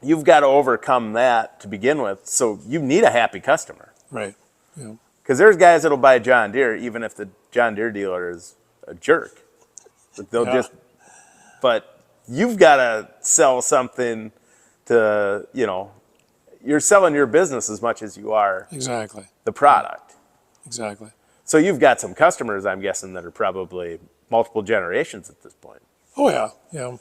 you've got to overcome that to begin with. So you need a happy customer. Right. Yeah. Because there's guys that'll buy John Deere even if the John Deere dealer is a jerk. They'll Yeah. But you've got to sell something to, you're selling your business as much as you are Exactly. the product. Exactly. So you've got some customers, I'm guessing, that are probably multiple generations at this point. Oh yeah. Yeah.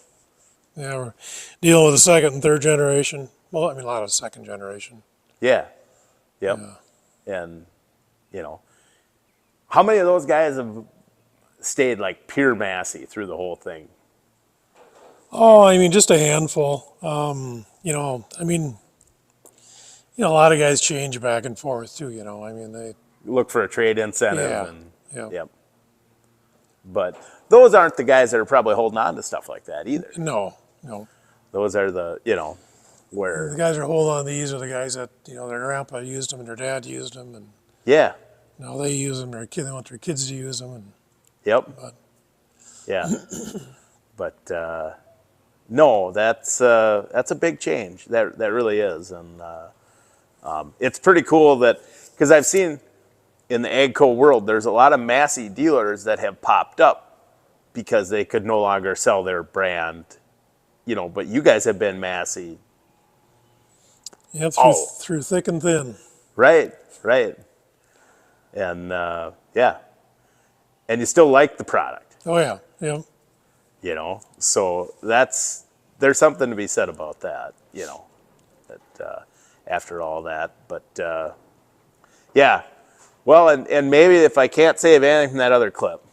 Yeah. We're dealing with the second and third generation. Well, I mean a lot of second generation. Yeah. Yep. And, how many of those guys have stayed like pure Massey through the whole thing? Oh, I mean just a handful. I mean, a lot of guys change back and forth too. I mean they. Look for a trade incentive. Yeah. And, Yeah. Yep. But those aren't the guys that are probably holding on to stuff like that either. No. No. Those are the, where, The guys that are holding on to these are the guys that their grandpa used them and their dad used them, and yeah. now they use them. They want their kids to use them, and Yep. But- Yeah. But no, that's a big change. That really is, and It's pretty cool that, because I've seen in the Agco world, there's a lot of Massey dealers that have popped up because they could no longer sell their brand, but you guys have been Massey. Yeah, through thick and thin. Right. And yeah. And you still like the product. Oh, yeah. So there's something to be said about that, that after all that. But yeah. Well, and maybe if I can't save anything from that other clip,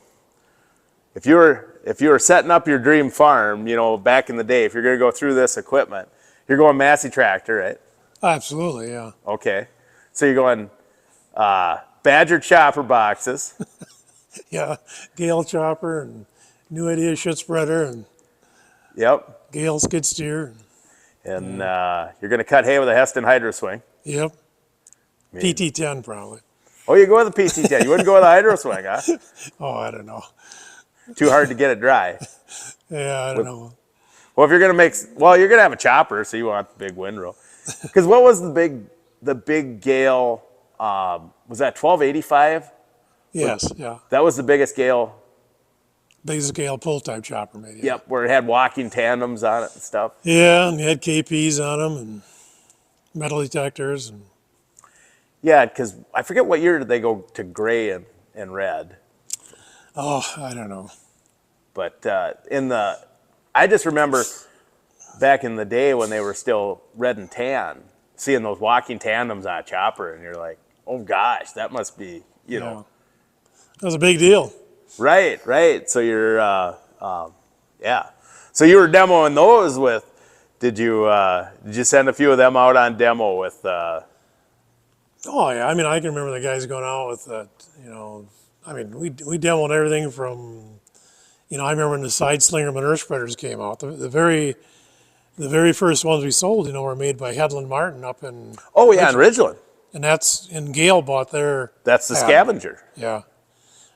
if you were setting up your dream farm, back in the day, if you're going to go through this equipment, you're going Massey tractor, right? Absolutely, yeah. Okay. So you're going Badger chopper boxes. Yeah, Gale chopper and New Idea shit spreader and Yep. Gale skid steer. And you're going to cut hay with a Heston Hydro Swing. Yep. PT10 probably. Oh, you go with the PT10. You wouldn't go with a Hydro Swing, huh? Oh, I don't know. Too hard to get it dry. Yeah, I don't know. Well, if you're going you're going to have a chopper, so you want the big windrow. Because what was the big Gale, was that 1285? Yes, yeah. That was the biggest Gale. Biggest Gale pull-type chopper maybe. Yep, where it had walking tandems on it and stuff. Yeah, and you had KPs on them and metal detectors. And Yeah, because I forget what year did they go to gray and red. oh, I don't know. But I just remember back in the day when they were still red and tan, seeing those walking tandems on a chopper, and you're like, oh gosh, that must be, That was a big deal. Right. So you're, yeah. So you were demoing those with. Did you send a few of them out on demo with? Oh yeah, I mean I can remember the guys going out with I mean we demoed everything from, I remember when the side slinger manure spreaders came out. The very first ones we sold, were made by Headland Martin up in. Oh yeah, in Ridgeland. And Gale bought their. That's the scavenger. Yeah.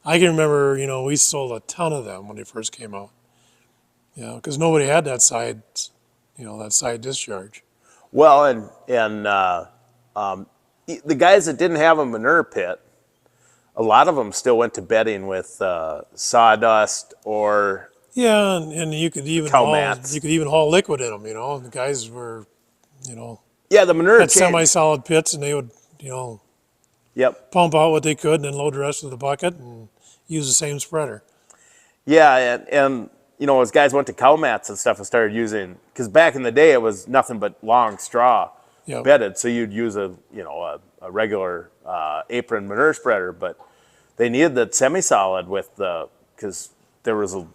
I can remember, we sold a ton of them when they first came out. Because nobody had that side, that side discharge. Well, and the guys that didn't have a manure pit, a lot of them still went to bedding with sawdust or. Yeah, and you could even haul liquid in them. The guys were, Yeah, the manure had semi-solid pits, and they would, Yep. pump out what they could, and then load the rest of the bucket and use the same spreader. Yeah, and as guys went to cow mats and stuff and started using, because back in the day it was nothing but long straw bedded, so you'd use a regular apron manure spreader, but they needed that semi-solid with because there was a.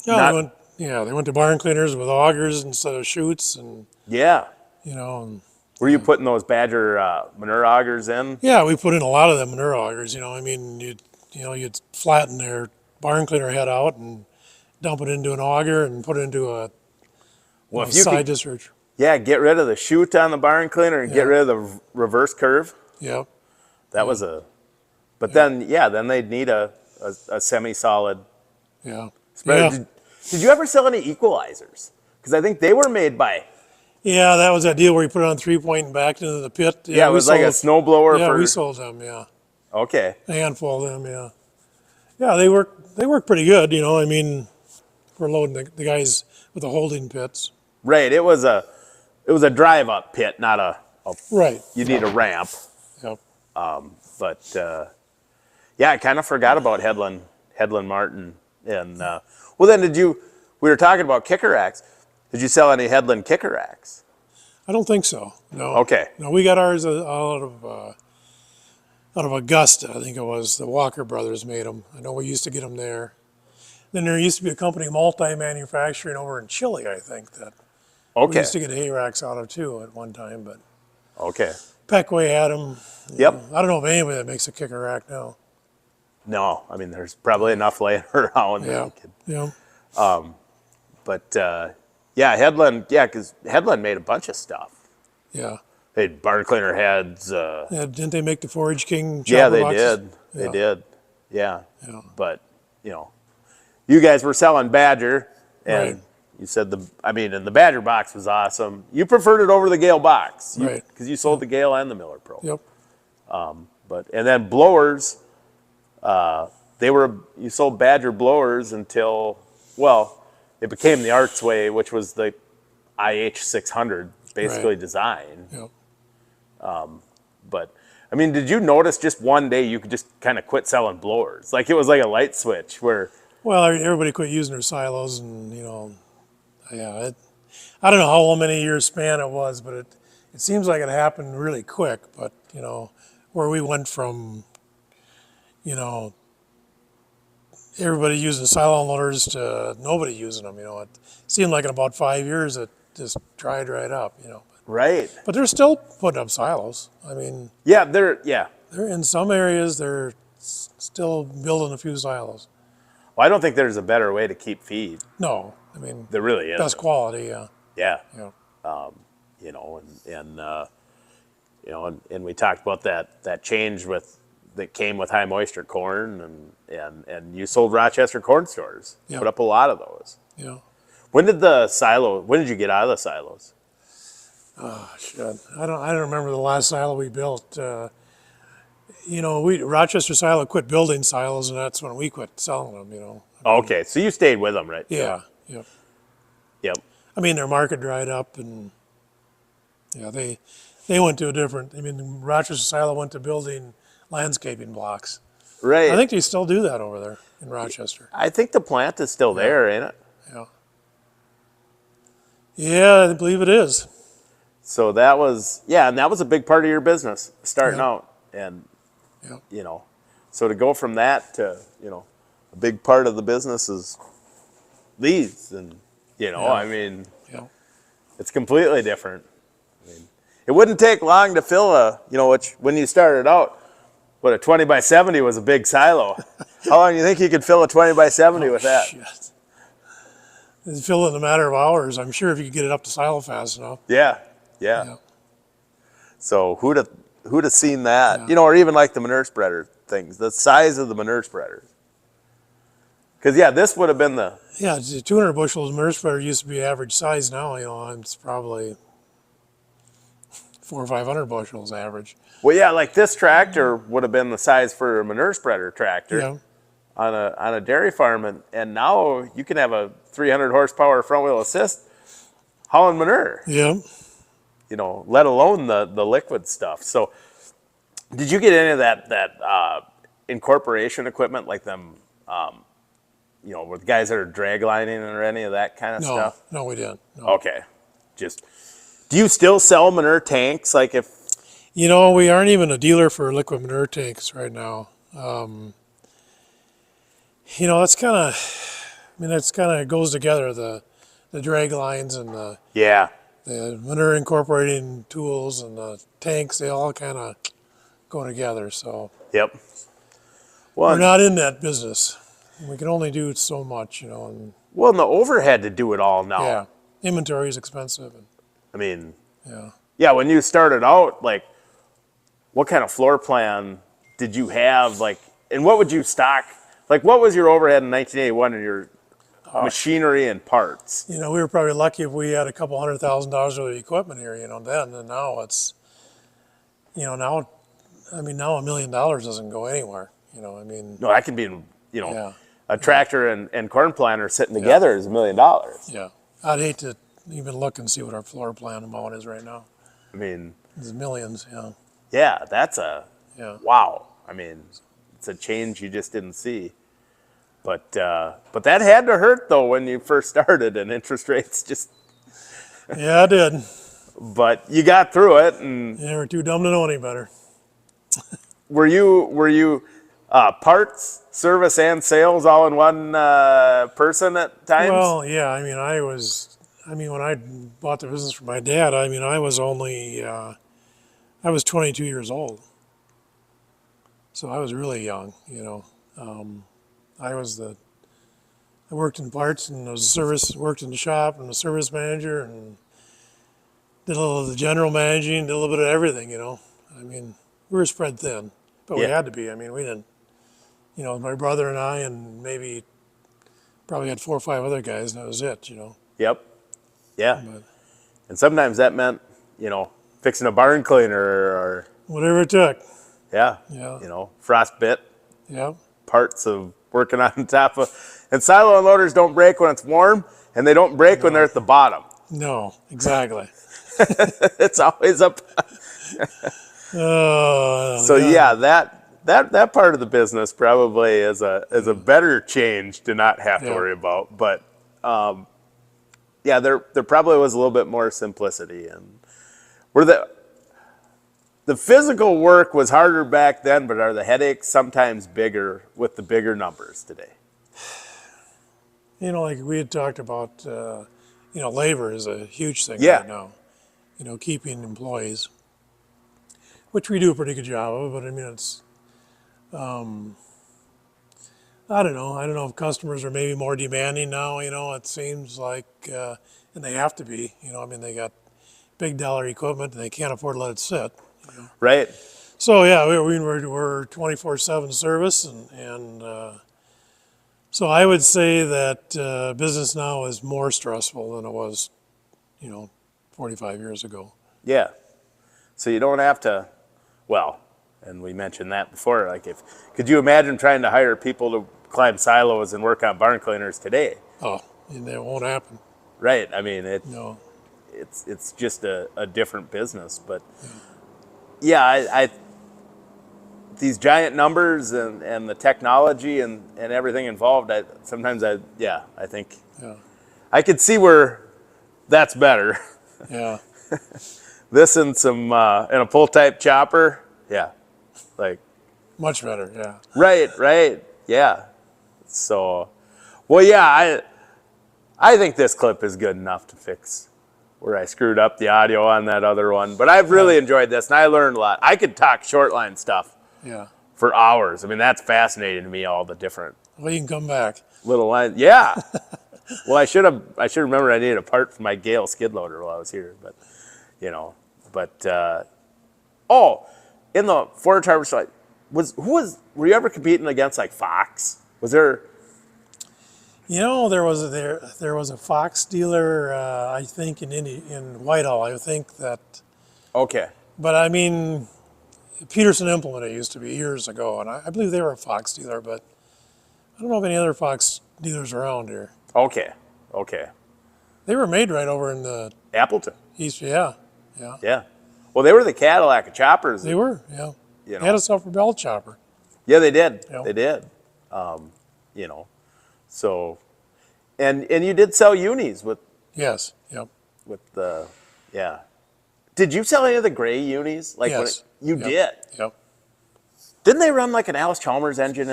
They went to barn cleaners with augers instead of chutes, and. Yeah. And, were you putting those Badger manure augers in? Yeah, we put in a lot of them manure augers. You'd flatten their barn cleaner head out and dump it into an auger and put it into a side discharge. Yeah, get rid of the chute on the barn cleaner and get rid of the reverse curve. Yep. That was but then they'd need a semi-solid spreader. Yeah. Did you ever sell any equalizers? Because I think they were made by. Yeah, that was that deal where you put it on 3-point and backed into the pit. Yeah, it was like a snowblower. Yeah, we sold them. Yeah. Okay. A handful of them. Yeah. Yeah, they work pretty good. We're loading the guys with the holding pits. Right. It was a drive-up pit, not a. Right. You need a ramp. Yep. But I kind of forgot about Headland Martin, and well, then we were talking about kicker racks. Did you sell any Headland kicker racks? I don't think so. No. Okay. No, we got ours out of Augusta. I think it was the Walker Brothers made them. I know we used to get them there. Then there used to be a company, multi-manufacturing, over in Chile, I think, that we used to get hay racks out of too at one time. But okay. Peckway had them. Yep. I don't know of anybody that makes a kicker rack now. No, I mean there's probably enough laying around. Yeah. But Headland, because Headland made a bunch of stuff. Yeah. They had barn cleaner heads. Didn't they make the Forage King chopper Yeah, they boxes? did. They did. Yeah. But you guys were selling Badger, and You said and the Badger box was awesome. You preferred it over the Gale box, Right. Because you sold the Gale and the Miller Pro. Yep. And then blowers, you sold Badger blowers until, well, it became the Artsway, which was the IH 600 basically Right. design. Yep. But I mean, did you notice just one day you could just kind of quit selling blowers? Like it was like a light switch where, Well, everybody quit using their silos, and I don't know how many years span it was, but it seems like it happened really quick. But where we went from everybody using silo loaders to nobody using them, it seemed like in about 5 years it just dried right up, right? But they're still putting up silos. I mean, Yeah, they're in some areas they're still building a few silos. Well, I don't think there's a better way to keep feed. No, I mean, There really is. best quality, yeah. Yeah. Yeah. And we talked about that change that came with high moisture corn, and you sold Rochester corn stores. Yeah. Put up a lot of those. Yeah. When did you get out of the silos? Oh, shit. I don't remember the last silo we built. Rochester Silo quit building silos, and that's when we quit selling them. Okay, so you stayed with them, right? Yeah. Yep. Yep. I mean, their market dried up, and they went to a different. I mean, Rochester Silo went to building landscaping blocks. Right. I think they still do that over there in Rochester. I think the plant is still there, ain't it? Yeah. Yeah, I believe it is. So that was a big part of your business starting Yeah. out, and Yeah. so to go from that to a big part of the business is these, and I mean, Yeah. it's completely different. I mean, it wouldn't take long to fill which when you started out, a 20 by 70 was a big silo. How long do you think you could fill a 20 by 70 with that? Shit. It's filled in a matter of hours. I'm sure if you could get it up to silo fast enough. Yeah. Yeah. So who'd have seen that? Yeah. Or even like the manure spreader things, the size of the manure spreaders. Because this would have been the Yeah, 200 bushels manure spreader used to be average size. Now, it's probably 400 or 500 bushels average. like this tractor would have been the size for a manure spreader tractor Yeah. on a dairy farm, and now you can have a 300 horsepower front wheel assist hauling manure. Yeah. Let alone the liquid stuff. So, did you get any of that incorporation equipment, like them, with guys that are drag lining or any of that kind of No, stuff? no, we didn't. No. Okay. Do you still sell manure tanks? Like if We aren't even a dealer for liquid manure tanks right now. That's kind of, that's kind of goes together, the drag lines and the manure incorporating tools and the tanks, they all kind of go together. So Yep. we're Well, not in that business. We can only do so much, and and the overhead to do it all now. yeah, inventory is expensive. And, I mean, yeah. when you started out, like, what kind of floor plan did you have? Like, and what would you stock? Like, what was your overhead in 1981 in your machinery and parts? We were probably lucky if we had a couple $100,000 worth of equipment here, then, and now it's, now $1 million doesn't go anywhere, No, that can be, yeah, a tractor and corn planter sitting together is $1 million. yeah. I'd hate to even look and see what our floor plan amount is right now. I mean, It's millions, yeah, yeah, yeah. wow. I mean, it's a change you just didn't see. But that had to hurt though when you first started and interest rates just. Yeah, I did. But you got through it, and Yeah, we're too dumb to know any better. were you parts, service, and sales all in one person at times? Well, yeah, when I bought the business from my dad, I was only, I was 22 years old. So I was really young, I worked in parts and worked in the shop and was a service manager and did a little of the general managing, did a little bit of everything, we were spread thin, but we Yeah. had to be. We didn't, my brother and I and maybe probably had 4 or 5 other guys and that was it, Yep. Yeah. But And sometimes that meant, fixing a barn cleaner or, whatever it took. yeah, Yeah. frostbit Yeah. parts of working on top of. And silo unloaders don't break when it's warm, and they don't break when they're at the bottom. No, exactly. It's always up. So yeah, that part of the business probably is a better change to not have to Yeah. worry about. But yeah, there probably was a little bit more simplicity, and were the physical work was harder back then, but are the headaches sometimes bigger with the bigger numbers today? Like we had talked about, labor is a huge thing Yeah. right now. Keeping employees, which we do a pretty good job of. But I mean, it's, I don't know. I don't know if customers are maybe more demanding now. It seems like, and they have to be. I mean, they got big dollar equipment and they can't afford to let it sit. Right. So yeah, we're 24/7 service, and so I would say that business now is more stressful than it was, 45 years ago. Yeah. So you don't have to, well, and we mentioned that before. Like, could you imagine trying to hire people to climb silos and work on barn cleaners today? Oh, and that won't happen. Right. I mean, No. it's just a different business. But yeah, I these giant numbers and the technology and everything involved, I think Yeah. I could see where that's better. Yeah. This and some and a pull type chopper, yeah, like Much better. Yeah. right, yeah. So, well, yeah, I think this clip is good enough to fix where I screwed up the audio on that other one. But I've really enjoyed this, and I learned a lot. I could talk short line stuff Yeah. for hours. I mean, that's fascinating to me, all the different Well, you can come back. little lines. Yeah. Well, I should remember I needed a part for my Gale skid loader while I was here, but in the forage harvester, were you ever competing against like Fox? Was there? There was a Fox dealer, I think in Whitehall. I think that, Okay. but I mean, Peterson Implement it used to be years ago, and I believe they were a Fox dealer, but I don't know of any other Fox dealers around here. Okay. They were made right over in the Appleton. east. Yeah. Yeah. Well, they were the Cadillac of choppers. They were. Yeah. You They had know. a self-propelled chopper. Yeah, they did. Yeah. They did. So, and you did sell unis with Yes. Yep. the, yeah. Did you sell any of the gray unis? Like Yes. you Yep. did. Yep. Didn't they run like an Alice Chalmers engine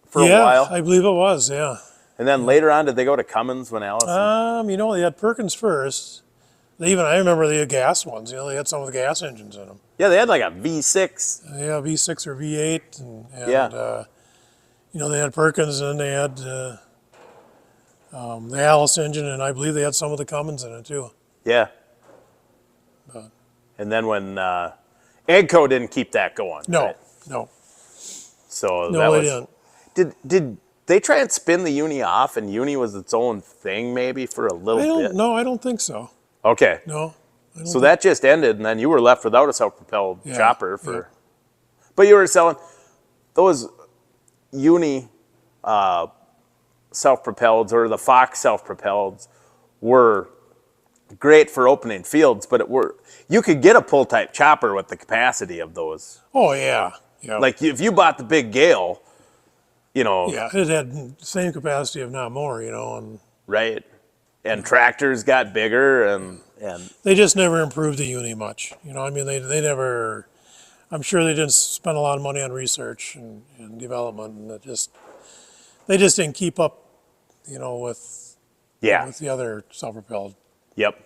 for a Yeah, while? I believe it was. Yeah. And then later on, did they go to Cummins when Alice? They had Perkins first. I remember they had gas ones. They had some with gas engines in them. Yeah, they had like a V6. Yeah, V6 or V8, and Yeah. they had Perkins, and then they had the Alice engine, and I believe they had some of the Cummins in it too. Yeah. But And then when Agco didn't keep that going. no, right? no, So no, that they was. didn't. Did they try and spin the uni off, and uni was its own thing maybe for a little bit? No, I don't think so. Okay. No. So that just ended, and then you were left without a self-propelled Yeah, chopper yeah. But you were selling those uni self-propelleds or the Fox self-propelleds were great for opening fields, but you could get a pull type chopper with the capacity of those. Oh yeah, yeah. Like if you bought the big Gale, yeah, it had the same capacity, if not more. And right, and tractors got bigger and they just never improved the uni much. I mean, they never. I'm sure they didn't spend a lot of money on research and development, and they just didn't keep up, with the other self-propelled Yep.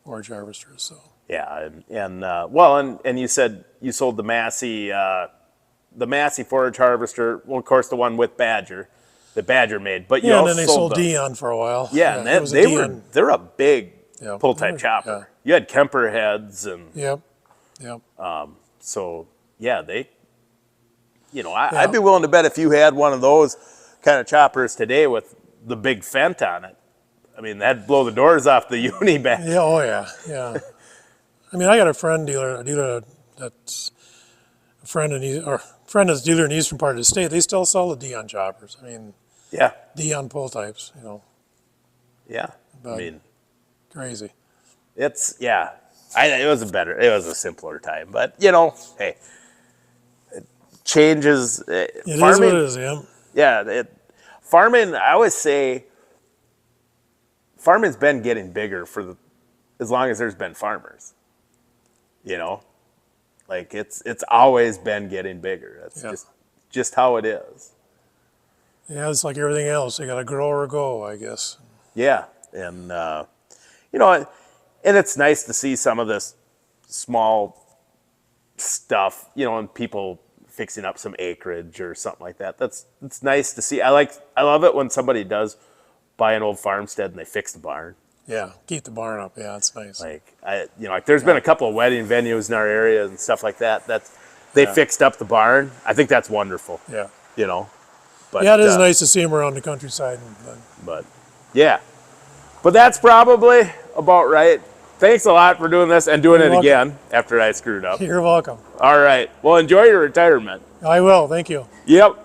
forage harvesters. So Yeah, and you said you sold the Massey forage harvester. Well, of course, the one with Badger, that Badger made. But you and also then they sold the, Dion for a while. Yeah, and it was a Dion. they're a big Yeah, pull they type were- chopper. yeah. You had Kemper heads and Yep. so yeah, I'd be willing to bet if you had one of those kind of choppers today with the big Fendt on it, I mean, that'd blow the doors off the uni back. Yeah, oh yeah, yeah. I mean, I got a dealer that's a friend that's dealer in the eastern part of the state. They still sell the Dion choppers. I mean, Yeah, Dion pull types, yeah. I But- mean, crazy. it's yeah. It was a simpler time, but hey, it changes. It is what it is, yeah. Yeah, farming. I always say, farming's been getting bigger as long as there's been farmers. Like it's always been getting bigger. That's Yeah. just how it is. Yeah, it's like everything else. They got to grow or go, I guess. Yeah, and and it's nice to see some of this small stuff, and people fixing up some acreage or something like that. It's nice to see. I love it when somebody does buy an old farmstead and they fix the barn. Yeah, keep the barn up. Yeah, it's nice. Like there's been a couple of wedding venues in our area and stuff like that. They fixed up the barn. I think that's wonderful. Yeah. But Yeah, it is nice to see them around the countryside. But yeah, but that's probably about right. Thanks a lot for doing this and doing You're it welcome. again after I screwed up. You're welcome. All right. Well, enjoy your retirement. I will. Thank you. Yep.